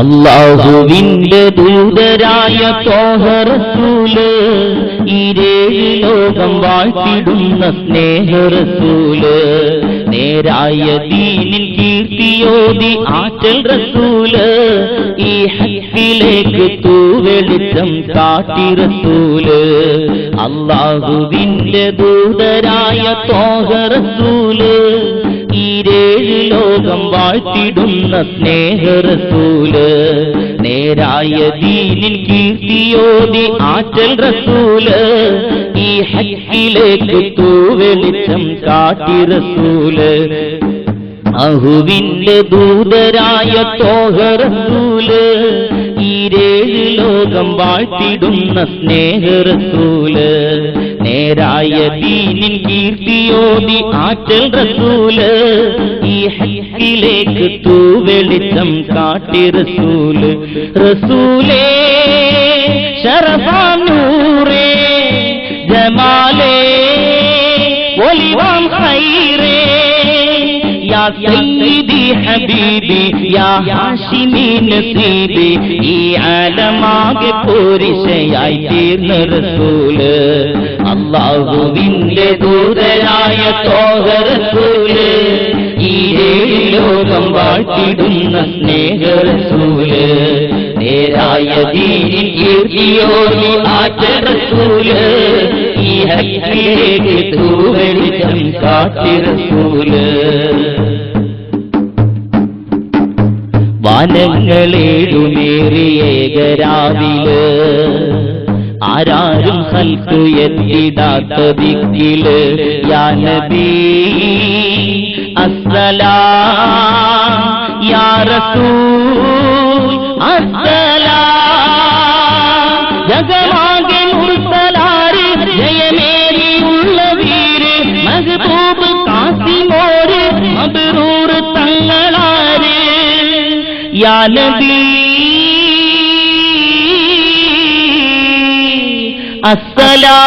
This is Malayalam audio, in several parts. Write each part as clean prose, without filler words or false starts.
അല്ലാഹുവിന്റെ ദൂതരായ ത്വാഹ റസൂല്, ഈരേഴ് ലോകം വാഴ്ത്തിടുന്ന സ്നേഹ റസൂല്, നേരായ ദീനിൻ കീർത്തിയോതി ആറ്റൽ റസൂല്, ഈ ഹക്കിലേക്ക് തൂവെളിച്ചം കാട്ടി റസൂല്. അല്ലാഹുവിന്റെ ദൂതരായ ത്വാഹ റസൂല്, ഈരേഴ് ലോകം വാഴ്ത്തിടുന്ന സ്നേഹ റസൂല്, നേരായ ദീനിൻ കീർത്തിയോതി ആറ്റൽ റസൂല്, ഈ ഹക്കിലേക്ക് തൂവെളിച്ചം കാട്ടി റസൂല്. അഹുവിന്റെ ദൂതരായ ത്വാഹ റസൂല്, ഈരേഴ് ലോകം വാഴ്ത്തിടുന്ന സ്നേഹ റസൂല്, നേരായ ദീനിൻ കീർത്തിയോതി ആറ്റൽ റസൂല്, ഈ ഹക്കിലേക്ക് തൂവെളിച്ചം കാട്ടി റസൂല്. റസൂലേ ശറഫാം നൂറേ ജമാലേ ഒലിവാം ഖൈറേ, യാ സയ്യിദി ഹബീബി യാ ഹാഷിമി നസീബി, ഈ ആലമാകെ പോരിശയായി തീർന്ന റസൂല്. അല്ലാഹുവിന്റെ ദൂതരായ ത്വാഹ റസൂല്, ഈരേഴ് ലോകം വാഴ്ത്തിടുന്ന സ്നേഹ റസൂല്, നേരായ ദീനിൻ കീർത്തിയോതി ആറ്റൽ റസൂല്, ഈ ഹക്കിലേക്ക് തൂവെളിച്ചം കാട്ടി റസൂല്. വാനങ്ങളേഴുമേറിയ ഏകരാവില്, ആരാരും ഖൽഖ് എത്തിടാത്ത ദിക്കില്, യാ നബി അസ്സലാം യാ റസൂൽ അസ്സലാം, ജഗമാകെ മുർസലാര് ജയമേറിയുള്ള വീര്, മഹബൂബ് കാസിമോര് മബ്റൂർ തങ്ങളാര്, യാ നബി അസ്സലാം.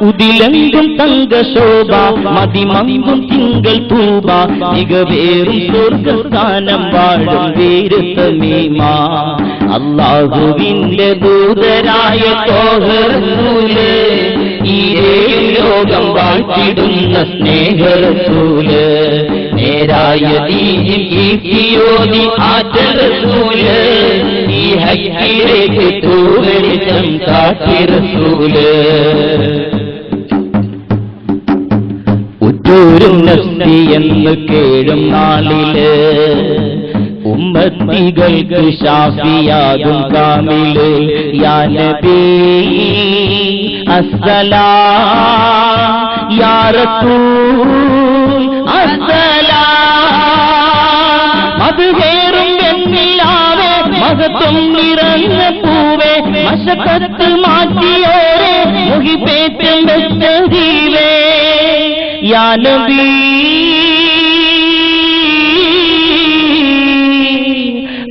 ഉദിലെങ്കും തങ്കശോഭ മതിമങ്കും തിങ്കൾ തൂബ, മികവേറും സ്വർഗസ്ഥാനം വാഴും വീര് തമീമ. അല്ലാഹുവിന്റെ ദൂതരായ ത്വാഹ റസൂല്, ഈരേഴ് ലോകം വാഴ്ത്തിടുന്ന സ്നേഹ റസൂല്, നേരായ ദീനിൻ കീർത്തിയോതി ആറ്റൽ റസൂല്, ഈ ഹക്കിലേക്ക് തൂവെളിച്ചം കാട്ടി റസൂല്. ഉറ്റൂരും നഫ്സി എന്ന് കേഴും നാളില്, ഉമ്മത്തികൾക്ക് ശാഫിയാകും കാമില്, യാ നബി അസ്സലാം യാ റസൂൽ അസ്സലാം. മദ്ഹേറും വെണ്ണിലാവേ മഹത്വം നിറഞ്ഞ പൂവേ, മശക്കത്ത് മാറ്റിയോരെ മുഹിബേറ്റം വെച്ച ജീവേ, യാ നബി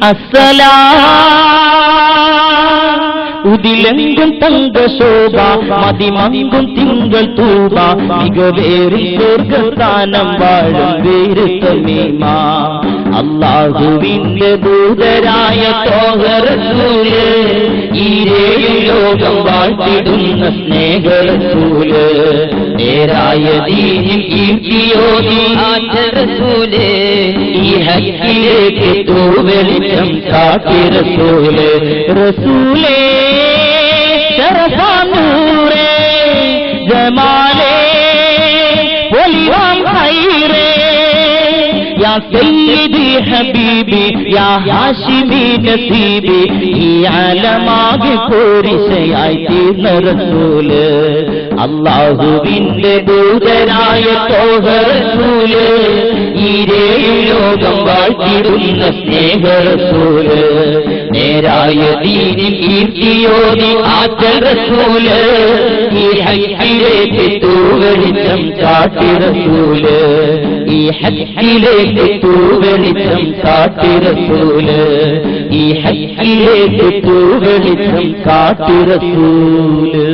അസ്സലാം. ഉദിലെങ്കും തങ്കശോഭ മതിമങ്കും തിങ്കൾ തൂബ, മികവേറും സ്വർഗസ്ഥാനം വാഴും വീര് തമീമ. അല്ലാഹുവിന്റെ ദൂതരായ ത്വാഹ റസൂല്, ഈരേഴ് ലോകം വാഴ്ത്തിടുന്ന സ്നേഹ റസൂല്, നേരായ ദീനിൻ കീർത്തിയോതി ആറ്റൽ റസൂല്, ഈ ഹക്കിലേക്ക് തൂവെളിച്ചം കാട്ടി റസൂല്. റസൂലേ ശറഫാം നൂറേ ജമാലേ ഒലിവാം ഖൈറേ, യാ സയ്യിദി ഹബീബി യാ ഹാഷിമി നസീബി, ഈ ആലമാകെ പോരിശയായി തീർന്ന റസൂല്. അല്ലാഹുവിന്റെ ദൂതരായ ത്വാഹ റസൂല്, ഈരേഴ് ലോകം വാഴ്ത്തിടുന്ന സ്നേഹ റസൂല്, നേരായ ദീനിൻ കീർത്തിയോതി ആറ്റൽ റസൂല്, ഈ ഹക്കിലേക്ക് തൂവെളിച്ചം കാട്ടി റസൂല്, ഈ ഹക്കിലേക്ക് തൂവെളിച്ചം കാട്ടി റസൂല്, ഈ ഹക്കിലേക്ക് തൂവെളിച്ചം കാട്ടി റസൂല്.